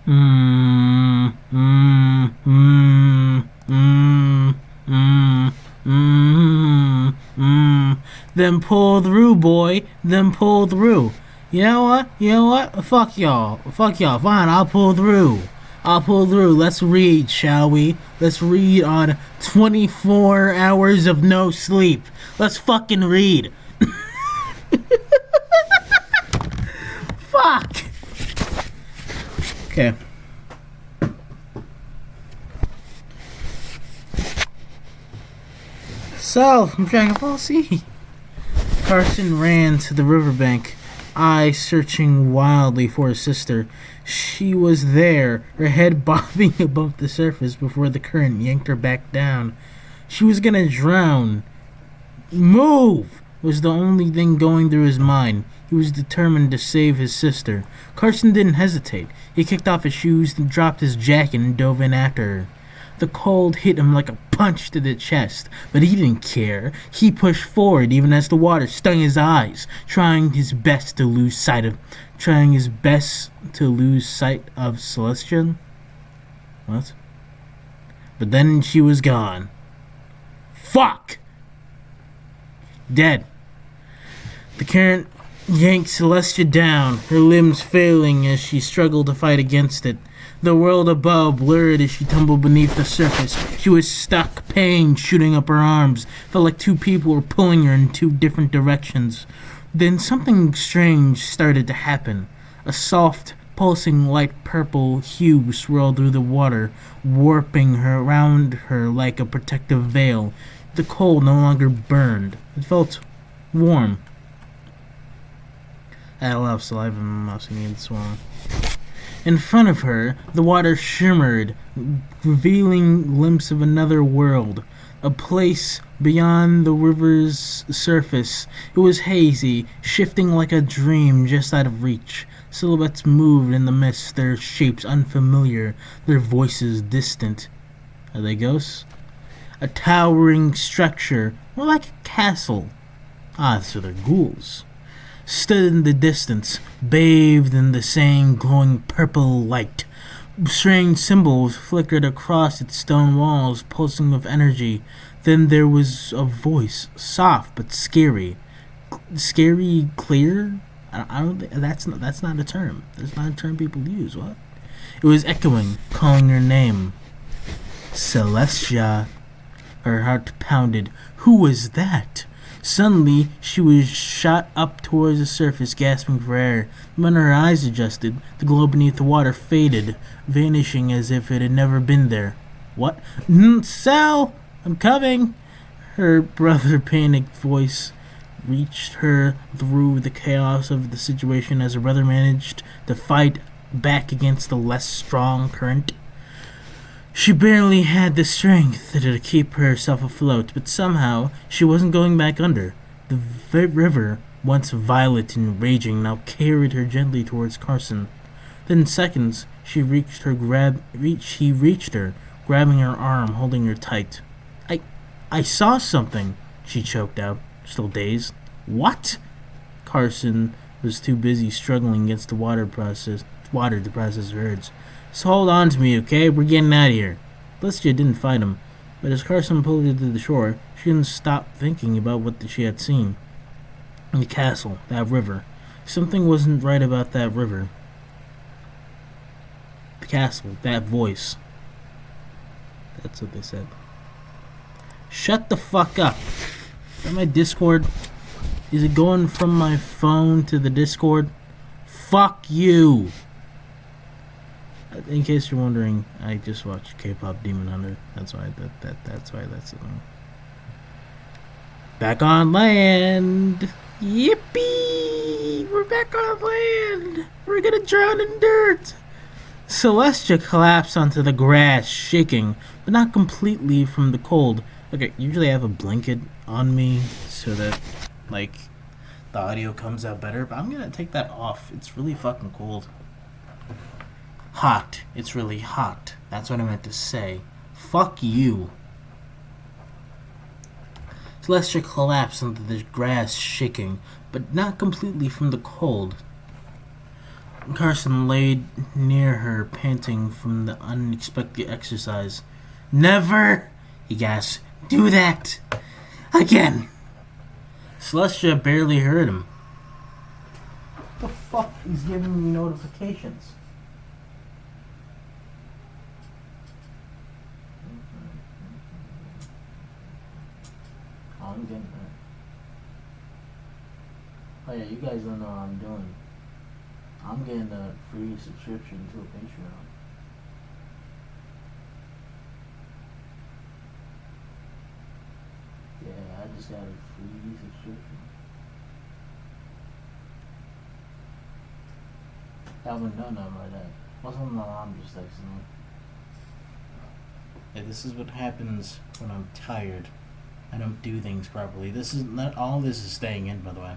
Mm, mm, mm, mm, mm, mm, mm. Then pull through, boy. Then pull through. You know what? You know what? Fuck y'all. Fuck y'all. Fine, I'll pull through. I'll pull through. Let's read, shall we? Let's read on 24 hours of no sleep. Let's fucking read. Fuck. Okay. So, from Dragon Ball Z. Carson ran to the riverbank, eyes searching wildly for his sister. She was there, her head bobbing above the surface before the current yanked her back down. She was gonna drown. Move! Was the only thing going through his mind. He was determined to save his sister. Carson didn't hesitate. He kicked off his shoes and dropped his jacket and dove in after her. The cold hit him like a punch to the chest, but he didn't care. He pushed forward even as the water stung his eyes, trying his best to lose sight of Celestian. What? But then she was gone. Fuck! Dead. The current yanked Celestia down, her limbs failing as she struggled to fight against it. The world above blurred as she tumbled beneath the surface. She was stuck, pain shooting up her arms. Felt like two people were pulling her in two different directions. Then something strange started to happen. A soft, pulsing light purple hue swirled through the water, warping her around her like a protective veil. The cold no longer burned. It felt warm. I had a lot of saliva in my mouth, so I needed to swallow. In front of her, the water shimmered, revealing a glimpse of another world, a place beyond the river's surface. It was hazy, shifting like a dream just out of reach. Silhouettes moved in the mist, their shapes unfamiliar, their voices distant. Are they ghosts? A towering structure, more like a castle. Ah, so they're ghouls. Stood in the distance, bathed in the same glowing purple light. Strange symbols flickered across its stone walls, pulsing with energy. Then there was a voice, soft but scary. Scary, clear? I don't think that's not a term. That's not a term people use. What? It was echoing, calling her name. Celestia. Her heart pounded. Who was that? Suddenly, she was shot up towards the surface, gasping for air. When her eyes adjusted, the glow beneath the water faded, vanishing as if it had never been there. What? Sal! I'm coming! Her brother's panicked voice reached her through the chaos of the situation as her brother managed to fight back against the less strong current. She barely had the strength to keep herself afloat, but somehow she wasn't going back under. The river, once violent and raging, now carried her gently towards Carson. Then in seconds, he reached her, grabbing her arm, holding her tight. I saw something, she choked out, still dazed. What? Carson was too busy struggling against the water to process her words. So hold on to me, okay? We're getting out of here. Celestia didn't fight him, but as Carson pulled her to the shore, she didn't stop thinking about what she had seen. The castle, that river. Something wasn't right about that river. The castle, that voice. That's what they said. Shut the fuck up. Is that my Discord? Is it going from my phone to the Discord? Fuck you! In case you're wondering, I just watched K-pop Demon Hunter. That's why that's it. Back on land! Yippee! We're back on land! We're gonna drown in dirt! Celestia collapsed onto the grass, shaking, but not completely from the cold. Okay, usually I have a blanket on me so that, like, the audio comes out better, but I'm gonna take that off. It's really fucking cold. Hot. It's really hot. That's what I meant to say. Fuck you. Celestia collapsed onto the grass, shaking, but not completely from the cold. Carson laid near her, panting from the unexpected exercise. Never, he gasped, do that again. Celestia barely heard him. What the fuck is giving me notifications? Oh, I'm getting that. Oh yeah, you guys don't know what I'm doing. I'm getting a free subscription to a Patreon. Yeah, I just got a free subscription. I wouldn't know nothing about that. Most of my mom just texted me. Yeah, this is what happens when I'm tired. I don't do things properly. This is not all. This is staying in, by the way.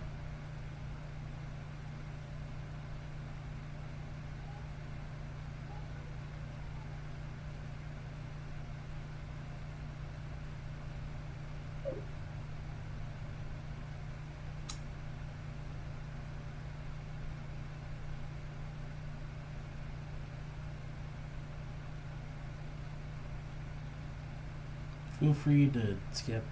Feel free to skip.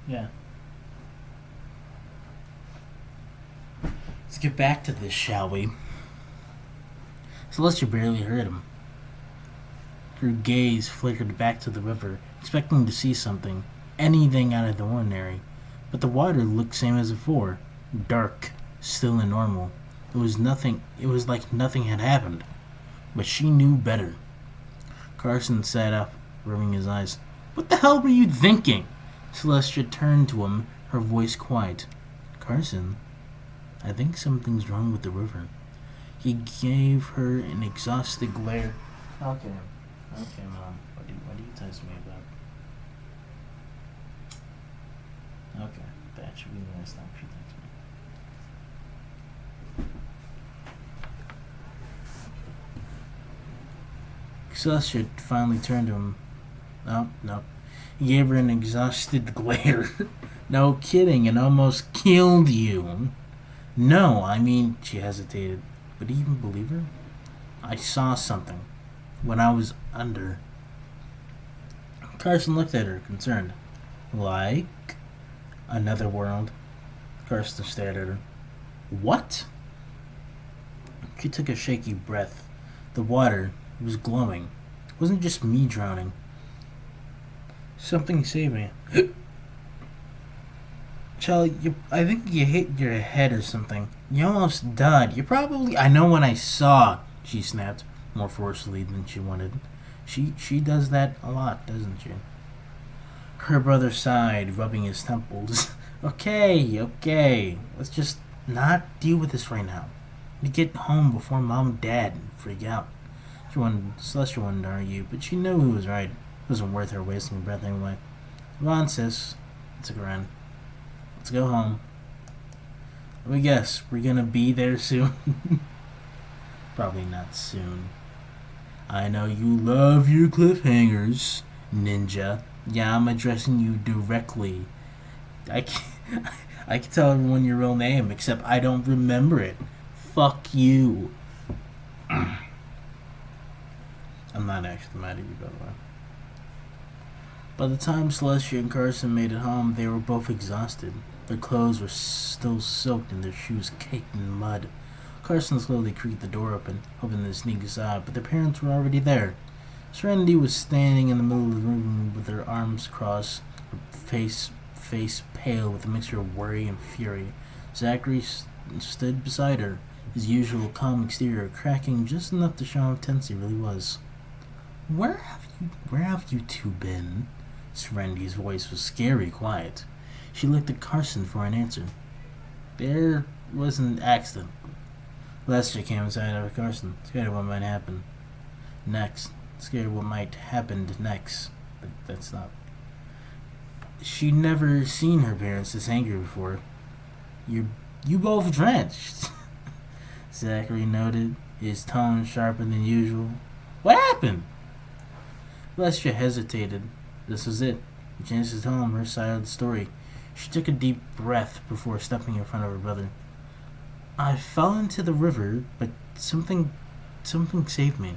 Yeah. Let's get back to this, shall we? Celestia barely heard him. Her gaze flickered back to the river, expecting to see something, anything out of the ordinary. But the water looked same as before, dark, still and normal. It was like nothing had happened. But she knew better. Carson sat up, rubbing his eyes. What the hell were you thinking? Celestia turned to him, her voice quiet. Carson, I think something's wrong with the river. He gave her an exhausted glare. Okay, Mom. What do you text me about? Okay, that should be the last time she texts me. Celestia finally turned to him. No. He gave her an exhausted glare. No kidding, it almost killed you. No, I mean, she hesitated. Would he even believe her? I saw something when I was under. Carson looked at her, concerned. Like another world? Carson stared at her. What? She took a shaky breath. The water was glowing. It wasn't just me drowning. Something saved me. Charlie, I think you hit your head or something. You almost died. You probably... I know when I saw, she snapped, more forcefully than she wanted. She does that a lot, doesn't she? Her brother sighed, rubbing his temples. Okay. Let's just not deal with this right now. We get home before Mom and Dad freak out. Celestia wanted to argue, but she knew he was right. It wasn't worth her wasting her breath anyway. Come on, sis. It's a grin. Let's go home. Let me guess, we're gonna be there soon. Probably not soon. I know you love your cliffhangers, ninja. Yeah, I'm addressing you directly. I can tell everyone your real name, except I don't remember it. Fuck you. I'm not actually mad at you, by the way. By the time Celestia and Carson made it home, they were both exhausted. Their clothes were still soaked and their shoes caked in mud. Carson slowly creaked the door open, hoping to sneak aside, but their parents were already there. Serenity was standing in the middle of the room with her arms crossed, her face pale with a mixture of worry and fury. Zachary stood beside her, his usual calm exterior cracking just enough to show how tense he really was. Where have you two been? Serenity's voice was scary quiet. She looked at Carson for an answer. There was an accident. Lester came inside of Carson, scared of what might happen next. Scared what might happen next. But that's not... She'd never seen her parents this angry before. You both drenched. Zachary noted, his tone sharper than usual. What happened? Celestia hesitated. This was it. The chance to tell him her side of the story. She took a deep breath before stepping in front of her brother. I fell into the river, but something saved me.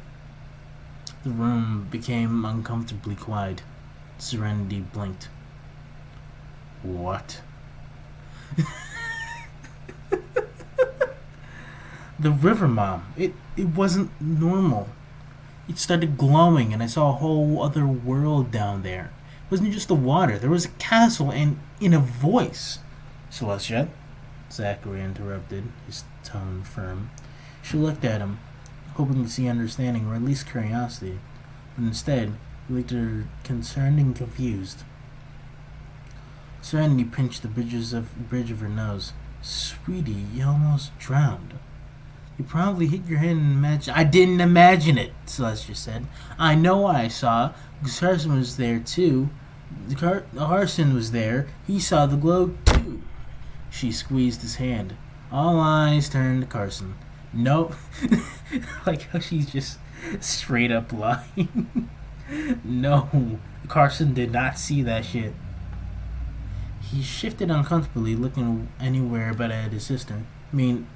The room became uncomfortably quiet. Serenity blinked. What? The river, Mom. It wasn't normal. It started glowing, and I saw a whole other world down there. It wasn't just the water. There was a castle, and in a voice. Celestia? Zachary interrupted, his tone firm. She looked at him, hoping to see understanding or at least curiosity, but instead, he looked at her concerned and confused. Serenity pinched the bridge of her nose. Sweetie, you almost drowned. You probably hit your head and imagined. I didn't imagine it, Celestia said. I know what I saw. Carson was there too. Carson was there. He saw the glow too. She squeezed his hand. All eyes turned to Carson. Nope. Like how she's just straight up lying. No, Carson did not see that shit. He shifted uncomfortably, looking anywhere but at his sister. I mean,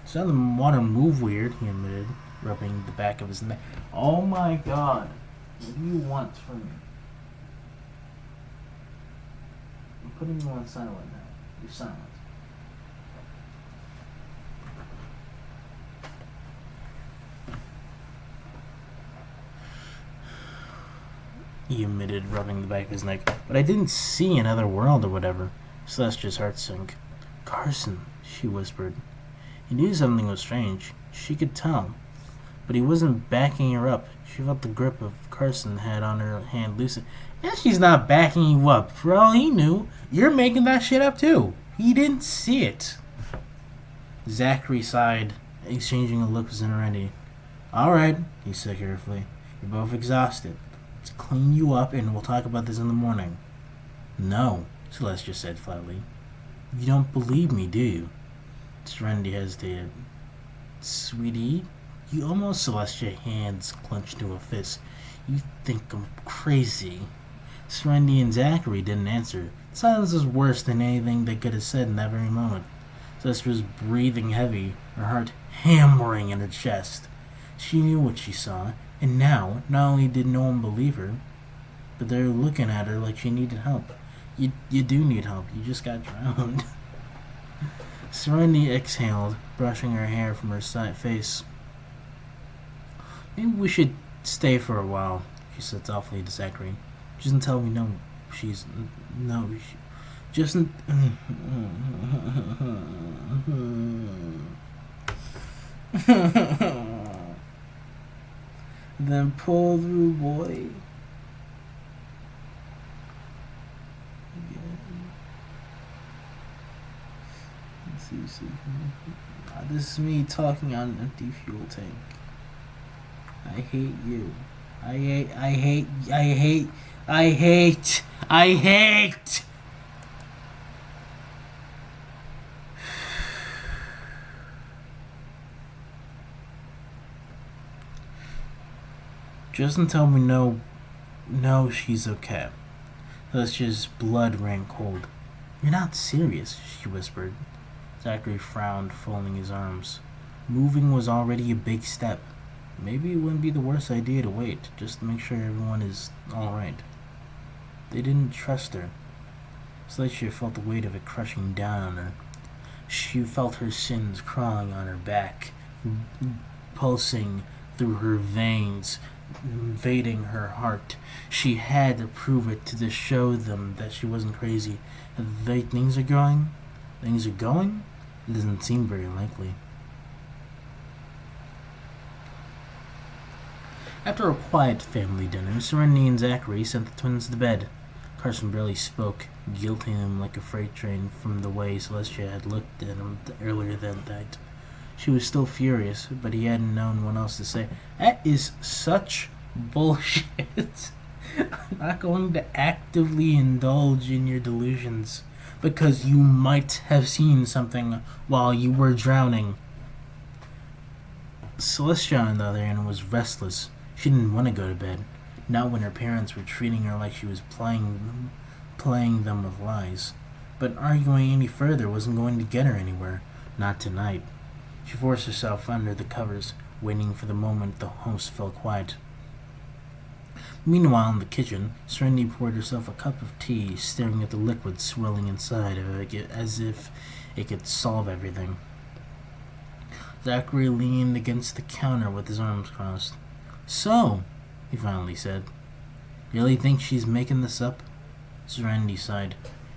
saw the water move weird, he admitted, rubbing the back of his neck. Oh my god. What do you want from me? I'm putting you on silent now. You're silent. He admitted, rubbing the back of his neck. But I didn't see another world or whatever. Celestia's heart sank. Carson, she whispered. He knew something was strange. She could tell. But he wasn't backing her up. She felt the grip of Carson had on her hand loosen. Yeah, she's not backing you up. For all he knew, you're making that shit up too. He didn't see it. Zachary sighed, exchanging a look with Serenity. Alright, he said carefully. You're both exhausted. Let's clean you up and we'll talk about this in the morning. No, Celestia said flatly. You don't believe me, do you? Serenity hesitated. Sweetie, you almost. Celestia's hands clenched to a fist. You think I'm crazy. Serenity and Zachary didn't answer. Silence was worse than anything they could have said in that very moment. Celestia was breathing heavy, her heart hammering in her chest. She knew what she saw, and now, not only did no one believe her, but they were looking at her like she needed help. You do need help. You just got drowned. Serenity exhaled, brushing her hair from her face. Maybe we should stay for a while, she said softly to Zachary. Just until we know she's... No, just... Then pull through, boy. See. This is me talking on an empty fuel tank. I hate you. I hate. Just until we know she's okay. Celestia's blood ran cold. You're not serious, she whispered. Zachary frowned, folding his arms. Moving was already a big step. Maybe it wouldn't be the worst idea to wait, just to make sure everyone is alright. They didn't trust her. Celestia felt the weight of it crushing down on her. She felt her sins crawling on her back, pulsing through her veins, invading her heart. She had to prove it to show them that she wasn't crazy. Things are going? It doesn't seem very likely. After a quiet family dinner, Serenity and Zachary sent the twins to bed. Carson barely spoke, guilting him like a freight train from the way Celestia had looked at him earlier that night. She was still furious, but he hadn't known what else to say. That is such bullshit. I'm not going to actively indulge in your delusions because you might have seen something while you were drowning. Celestia, on the other hand, was restless. She didn't want to go to bed, not when her parents were treating her like she was playing them with lies. But arguing any further wasn't going to get her anywhere. Not tonight. She forced herself under the covers, waiting for the moment the house fell quiet. Meanwhile, in the kitchen, Serenity poured herself a cup of tea, staring at the liquid swirling inside of it as if it could solve everything. Zachary leaned against the counter with his arms crossed. "So," he finally said, "you really think she's making this up?" Serenity sighed.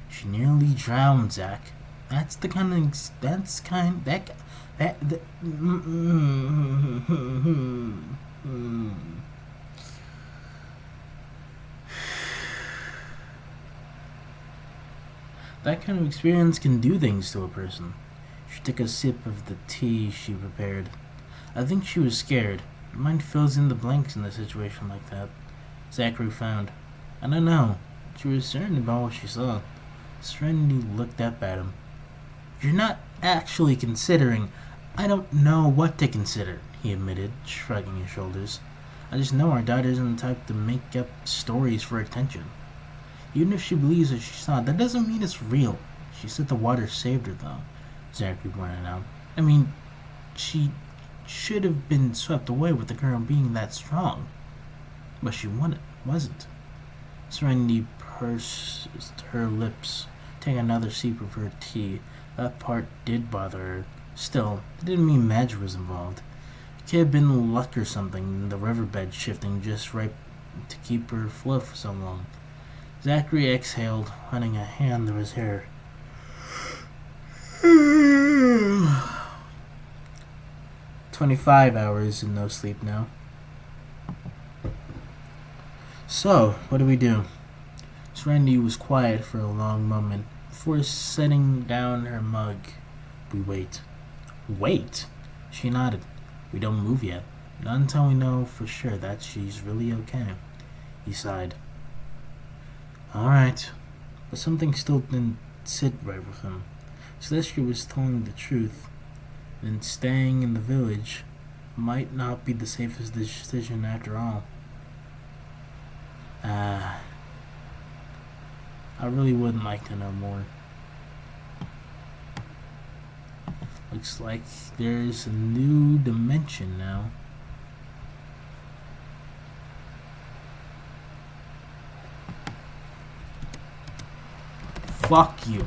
"She nearly drowned, Zach. That's the kind of... That's kind... That... That kind of experience can do things to a person." She took a sip of the tea she prepared. "I think she was scared. Mind fills in the blanks in a situation like that." Zachary frowned. "I don't know. She was certain about what she saw." Serenity looked up at him. "You're not actually considering..." "I don't know what to consider," he admitted, shrugging his shoulders. "I just know our daughter isn't the type to make up stories for attention. Even if she believes what she saw, that doesn't mean it's real. She said the water saved her, though," Zachary pointed out. "I mean, she should have been swept away with the girl being that strong. But she wasn't." Serenity pursed her lips, taking another sip of her tea. That part did bother her. Still, it didn't mean magic was involved. It could have been luck or something, the riverbed shifting just right to keep her afloat for so long. Zachary exhaled, running a hand through his hair. 25 hours and no sleep now. "So, what do we do?" Serenity was quiet for a long moment before setting down her mug. "We wait." "Wait?" She nodded. "We don't move yet. Not until we know for sure that she's really okay." He sighed. "All right." But something still didn't sit right with him. Celestia was telling the truth, and staying in the village might not be the safest decision after all. I really would like to know more. Looks like there's a new dimension now. Fuck you.